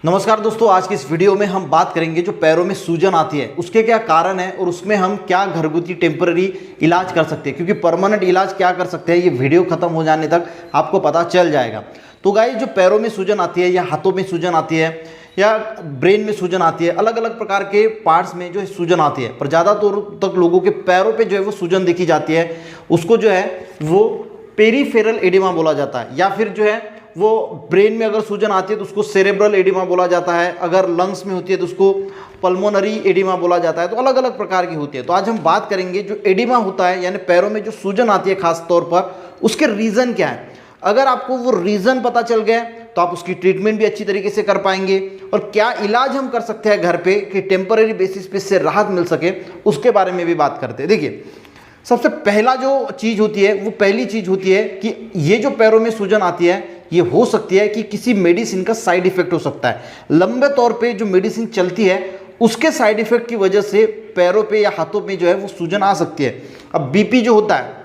नमस्कार दोस्तों, आज की इस वीडियो में हम बात करेंगे जो पैरों में सूजन आती है उसके क्या कारण है और उसमें हम क्या घरगुती टेम्पररी इलाज कर सकते हैं, क्योंकि परमानेंट इलाज क्या कर सकते हैं ये वीडियो खत्म हो जाने तक आपको पता चल जाएगा। तो गाइस, जो पैरों में सूजन आती है या हाथों में सूजन आती है या ब्रेन में सूजन आती है, अलग अलग प्रकार के पार्ट्स में जो है सूजन आती है, पर ज़्यादातर तक लोगों के पैरों पे जो है वो सूजन देखी जाती है। उसको जो है वो पेरीफेरल एडिमा बोला जाता है, या फिर जो है वो ब्रेन में अगर सूजन आती है तो उसको सेरेब्रल एडिमा बोला जाता है, अगर लंग्स में होती है तो उसको पल्मोनरी एडिमा बोला जाता है। तो अलग अलग प्रकार की होती है। तो आज हम बात करेंगे जो एडिमा होता है यानी पैरों में जो सूजन आती है खास तौर पर, उसके रीज़न क्या है। अगर आपको वो रीज़न पता चल गया तो आप उसकी ट्रीटमेंट भी अच्छी तरीके से कर पाएंगे, और क्या इलाज हम कर सकते हैं घर पे कि टेम्पररी बेसिस पे इससे राहत मिल सके, उसके बारे में भी बात करते हैं। देखिए, सबसे पहला जो चीज़ होती है वो पहली चीज़ होती है कि ये जो पैरों में सूजन आती है ये हो सकती है कि किसी मेडिसिन का साइड इफेक्ट हो सकता है। लंबे तौर पे जो मेडिसिन चलती है उसके साइड इफेक्ट की वजह से पैरों पे या हाथों में जो है वो सूजन आ सकती है। अब बीपी जो होता है,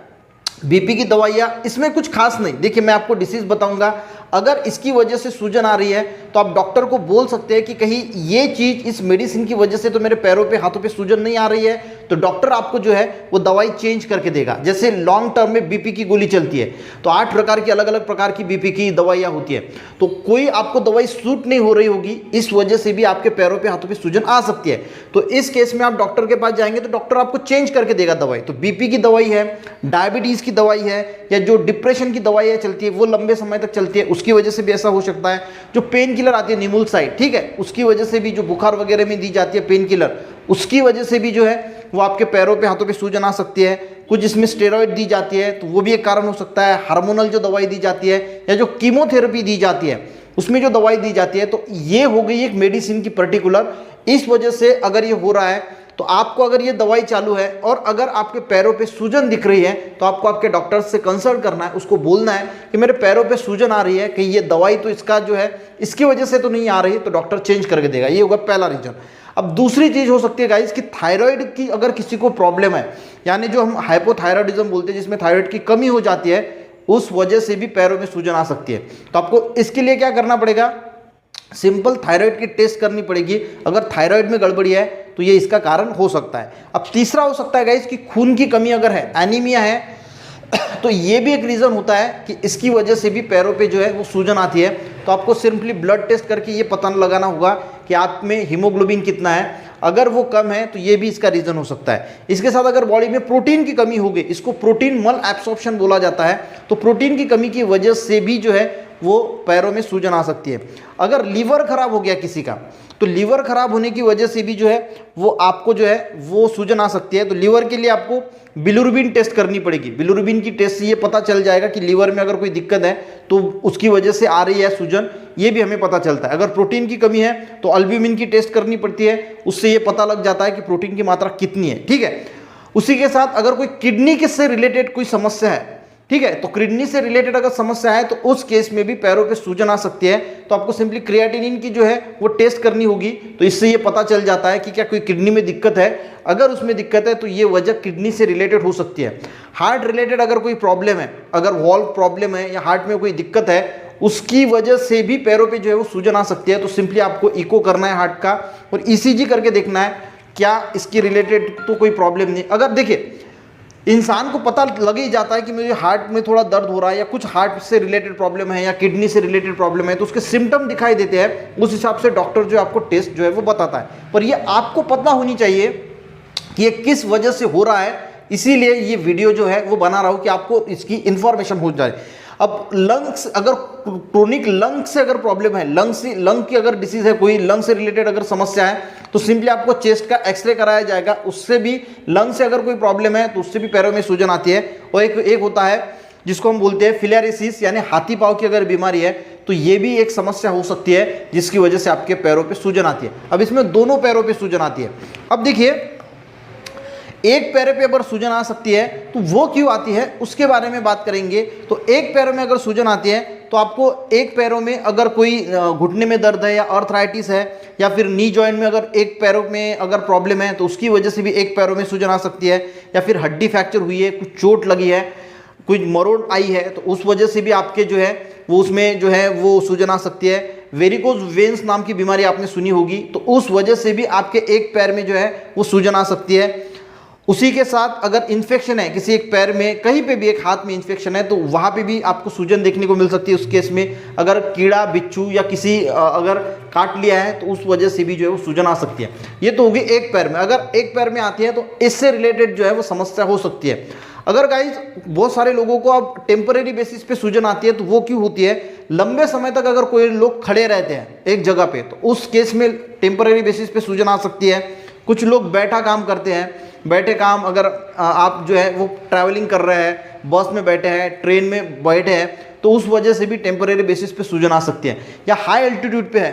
बीपी की दवाइयाँ इसमें कुछ खास नहीं। देखिए, मैं आपको डिसीज बताऊंगा, अगर इसकी वजह से सूजन आ रही है तो आप डॉक्टर को बोल सकते हैं कि कहीं ये चीज़ इस मेडिसिन की वजह से तो मेरे पैरों पे हाथों पे सूजन नहीं आ रही है, तो डॉक्टर आपको जो है वो दवाई चेंज करके देगा। जैसे लॉन्ग टर्म में बीपी की गोली चलती है तो 8 प्रकार की अलग अलग प्रकार की बीपी की दवाइयाँ होती है, तो कोई आपको दवाई सूट नहीं हो रही होगी, इस वजह से भी आपके पैरों पे हाथों पे सूजन आ सकती है। तो इस केस में आप डॉक्टर के पास जाएंगे तो डॉक्टर आपको चेंज करके देगा दवाई। तो बीपी की दवाई है, डायबिटीज़ की दवाई है, या जो डिप्रेशन की दवाइयाँ चलती है वो लंबे समय तक चलती है, उसकी वजह से भी ऐसा हो सकता है। जो पेन किलर आती है निमुलसाइड, ठीक है, उसकी वजह से भी, जो बुखार वगैरह में दी जाती है पेन किलर, उसकी वजह से भी जो है वो आपके पैरों पे हाथों पे सूजन आ सकती है। कुछ इसमें स्टेरॉइड दी जाती है तो वो भी एक कारण हो सकता है। हार्मोनल जो दवाई दी जाती है या जो कीमोथेरेपी दी जाती है उसमें जो दवाई दी जाती है, तो ये हो गई एक मेडिसिन की पर्टिकुलर। इस वजह से अगर ये हो रहा है तो आपको, अगर ये दवाई चालू है और अगर आपके पैरों पे सूजन दिख रही है तो आपको आपके डॉक्टर से कंसल्ट करना है, उसको बोलना है कि मेरे पैरों पे सूजन आ रही है, कि ये दवाई तो इसका जो है इसकी वजह से तो नहीं आ रही, तो डॉक्टर चेंज करके देगा। ये होगा पहला रीजन। अब दूसरी चीज़ हो सकती है गाइस कि थायराइड की अगर किसी को प्रॉब्लम है, यानी जो हम हाइपोथायराइडिज्म बोलते हैं जिसमें थायराइड की कमी हो जाती है, उस वजह से भी पैरों में सूजन आ सकती है। तो आपको इसके लिए क्या करना पड़ेगा, सिंपल थायराइड की टेस्ट करनी पड़ेगी। अगर थायराइड में गड़बड़ी है तो ये इसका कारण हो सकता है। अब तीसरा हो सकता है गाइस कि खून की कमी अगर है, एनीमिया है, तो ये भी एक रीज़न होता है कि इसकी वजह से भी पैरों पे जो है वो सूजन आती है। तो आपको सिंपली ब्लड टेस्ट करके ये पता लगाना होगा कि आप में हीमोग्लोबिन कितना है। अगर वो कम है तो ये भी इसका रीज़न हो सकता है। इसके साथ अगर बॉडी में प्रोटीन की कमी होगी, इसको प्रोटीन मल एब्सॉर्प्शन बोला जाता है, तो प्रोटीन की कमी की वजह से भी जो है वो पैरों में सूजन आ सकती है। अगर लीवर खराब हो गया किसी का, तो लीवर खराब होने की वजह से भी जो है वो आपको जो है वो सूजन आ सकती है। तो लीवर के लिए आपको बिलिरुबिन टेस्ट करनी पड़ेगी। बिलिरुबिन की टेस्ट से ये पता चल जाएगा कि लीवर में अगर कोई दिक्कत है तो उसकी वजह से आ रही है सूजन, ये भी हमें पता चलता है। अगर प्रोटीन की कमी है तो अल्ब्यूमिन की टेस्ट करनी पड़ती है, उससे ये पता लग जाता है कि प्रोटीन की मात्रा कितनी है, ठीक है। उसी के साथ अगर कोई किडनी के से रिलेटेड कोई समस्या है, ठीक है, तो किडनी से रिलेटेड अगर समस्या है तो उस केस में भी पैरों पे सूजन आ सकती है। तो आपको सिंपली क्रिएटिनिन की जो है वो टेस्ट करनी होगी, तो इससे ये पता चल जाता है कि क्या कोई किडनी में दिक्कत है। अगर उसमें दिक्कत है तो ये वजह किडनी से रिलेटेड हो सकती है। हार्ट रिलेटेड अगर कोई प्रॉब्लम है, अगर वॉल्व प्रॉब्लम है या हार्ट में कोई दिक्कत है, उसकी वजह से भी पैरों पर जो है वो सूजन आ सकती है। तो सिंपली आपको इको करना है हार्ट का और ECG करके देखना है क्या इसकी रिलेटेड तो कोई प्रॉब्लम नहीं। अगर देखिए, इंसान को पता लग ही जाता है कि मुझे हार्ट में थोड़ा दर्द हो रहा है या कुछ हार्ट से रिलेटेड प्रॉब्लम है या किडनी से रिलेटेड प्रॉब्लम है, तो उसके सिम्टम दिखाई देते हैं, उस हिसाब से डॉक्टर जो है आपको टेस्ट जो है वो बताता है। पर ये आपको पता होनी चाहिए कि ये किस वजह से हो रहा है, इसीलिए ये वीडियो जो है वो बना रहा हूँ कि आपको इसकी इंफॉर्मेशन हो जाए। अब लंग्स, अगर क्रोनिक लंग से अगर प्रॉब्लम है, लंग की अगर डिसीज है, कोई लंग से रिलेटेड अगर समस्या है, तो सिंपली आपको चेस्ट का एक्सरे कराया जाएगा। उससे भी लंग से अगर कोई प्रॉब्लम है तो उससे भी पैरों में सूजन आती है। और एक होता है जिसको हम बोलते हैं फिलियारिसिस, यानी हाथी पाँव की अगर बीमारी है तो ये भी एक समस्या हो सकती है जिसकी वजह से आपके पैरों पे सूजन आती है। अब इसमें दोनों पैरों पे सूजन आती है। अब देखिए, एक पैर पे अगर सूजन आ सकती है तो वो क्यों आती है उसके बारे में बात करेंगे। तो एक पैरों में अगर सूजन आती है तो आपको एक पैरों में अगर कोई घुटने में दर्द है या आर्थराइटिस है या फिर नी जॉइंट में अगर एक पैरों में अगर प्रॉब्लम है तो उसकी वजह से भी एक पैरों में सूजन आ सकती है। या फिर हड्डी फ्रैक्चर हुई है, कुछ चोट लगी है, कोई मरोड़ आई है, तो उस वजह से भी आपके जो है वो उसमें जो है वो सूजन आ सकती है। वेरिकोज वेन्स नाम की बीमारी आपने सुनी होगी, तो उस वजह से भी आपके एक पैर में जो है वो सूजन आ सकती है। उसी के साथ अगर इन्फेक्शन है किसी एक पैर में, कहीं पे भी एक हाथ में इन्फेक्शन है, तो वहाँ पे भी आपको सूजन देखने को मिल सकती है। उस केस में अगर कीड़ा बिच्छू या किसी अगर काट लिया है तो उस वजह से भी जो है वो सूजन आ सकती है। ये तो होगी एक पैर में। अगर एक पैर में आती है तो इससे रिलेटेड जो है वो समस्या हो सकती है। अगर गाइज बहुत सारे लोगों को अब टेम्परेरी बेसिस पे सूजन आती है, तो वो क्यों होती है? लंबे समय तक अगर कोई लोग खड़े रहते हैं एक जगह पे, तो उस केस में टेम्परेरी बेसिस पे सूजन आ सकती है। कुछ लोग बैठा काम करते हैं, बैठे काम, अगर आप जो है वो ट्रैवलिंग कर रहे हैं, बस में बैठे हैं, ट्रेन में बैठे हैं, तो उस वजह से भी टेम्परेरी बेसिस पे सूजन आ सकती है। या हाई एल्टीट्यूड पे है,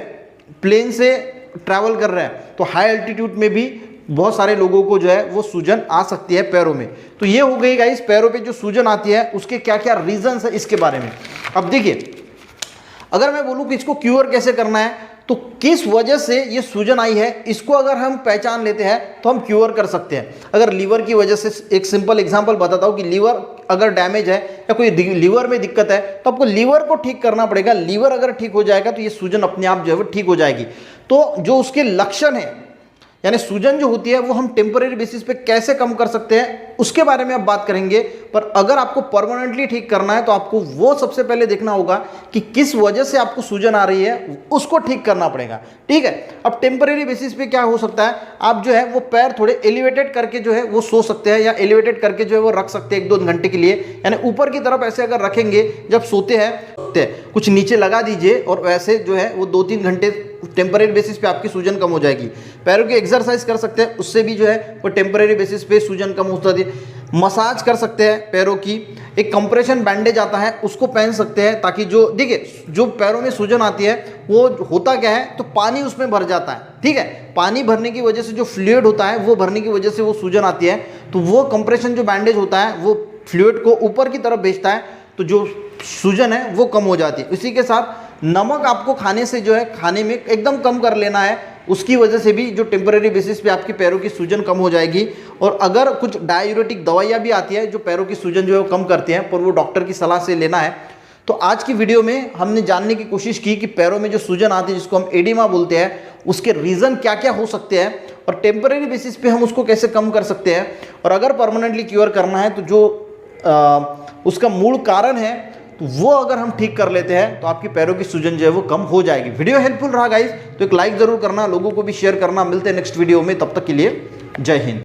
प्लेन से ट्रैवल कर रहे हैं, तो हाई एल्टीट्यूड में भी बहुत सारे लोगों को जो है वो सूजन आ सकती है पैरों में। तो ये हो गई गाइस पैरों पे जो सूजन आती है उसके क्या क्या रीजंस है इसके बारे में। अब देखिए, अगर मैं बोलूं कि इसको क्योर कैसे करना है, तो किस वजह से ये सूजन आई है, इसको अगर हम पहचान लेते हैं तो हम क्योर कर सकते हैं। अगर लीवर की वजह से, एक सिंपल एग्जांपल बताता हूं कि लीवर अगर डैमेज है या कोई लीवर में दिक्कत है, तो आपको लीवर को ठीक करना पड़ेगा। लीवर अगर ठीक हो जाएगा तो ये सूजन अपने आप जो है वो ठीक हो जाएगी। तो जो उसके लक्षण है, यानी सूजन जो होती है वो हम टेम्परेरी बेसिस पे कैसे कम कर सकते हैं उसके बारे में अब बात करेंगे। पर अगर आपको परमानेंटली ठीक करना है तो आपको वो सबसे पहले देखना होगा कि किस वजह से आपको सूजन आ रही है, उसको ठीक करना पड़ेगा। ठीक है, अब टेम्परेरी बेसिस पे क्या हो सकता है, आप जो है वो पैर थोड़े एलिवेटेड करके जो है वो सो सकते हैं, या एलिवेटेड करके जो है वो रख सकते हैं 1-2 घंटे के लिए। यानी ऊपर की तरफ ऐसे अगर रखेंगे जब सोते हैं, कुछ नीचे लगा दीजिए और वैसे जो है वो 2-3 घंटे टेम्परेरी बेसिस पे आपकी सूजन कम हो जाएगी। पैरों की एक्सरसाइज कर सकते हैं, उससे भी जो है वो टेम्परेरी बेसिस पे सूजन कम हो जाती है। मसाज कर सकते हैं पैरों की, एक कंप्रेशन बैंडेज आता है उसको पहन सकते हैं, ताकि जो देखिए जो पैरों में सूजन आती है वो होता क्या है, तो पानी उसमें भर जाता है। ठीक है, पानी भरने की वजह से जो फ्लूइड होता है वो भरने की वजह से वो सूजन आती है। तो वो कंप्रेशन जो बैंडेज होता है वो फ्लूइड को ऊपर की तरफ भेजता है, तो जो सूजन है वो कम हो जाती है। इसी के साथ नमक आपको खाने से जो है खाने में एकदम कम कर लेना है, उसकी वजह से भी जो टेम्परेरी बेसिस पे आपके पैरों की सूजन कम हो जाएगी। और अगर कुछ डायूरेटिक दवाइयाँ भी आती है जो पैरों की सूजन जो है वो कम करती हैं, पर वो डॉक्टर की सलाह से लेना है। तो आज की वीडियो में हमने जानने की कोशिश की कि पैरों में जो सूजन आती है जिसको हम एडिमा बोलते हैं, उसके रीज़न क्या क्या हो सकते हैं और टेम्परेरी बेसिस पे हम उसको कैसे कम कर सकते हैं। और अगर परमानेंटली क्योर करना है तो जो उसका मूल कारण है तो वो अगर हम ठीक कर लेते हैं तो आपकी पैरों की सूजन जो है वो कम हो जाएगी। वीडियो हेल्पफुल रहा गाइस तो एक लाइक जरूर करना, लोगों को भी शेयर करना। मिलते हैं नेक्स्ट वीडियो में, तब तक के लिए जय हिंद।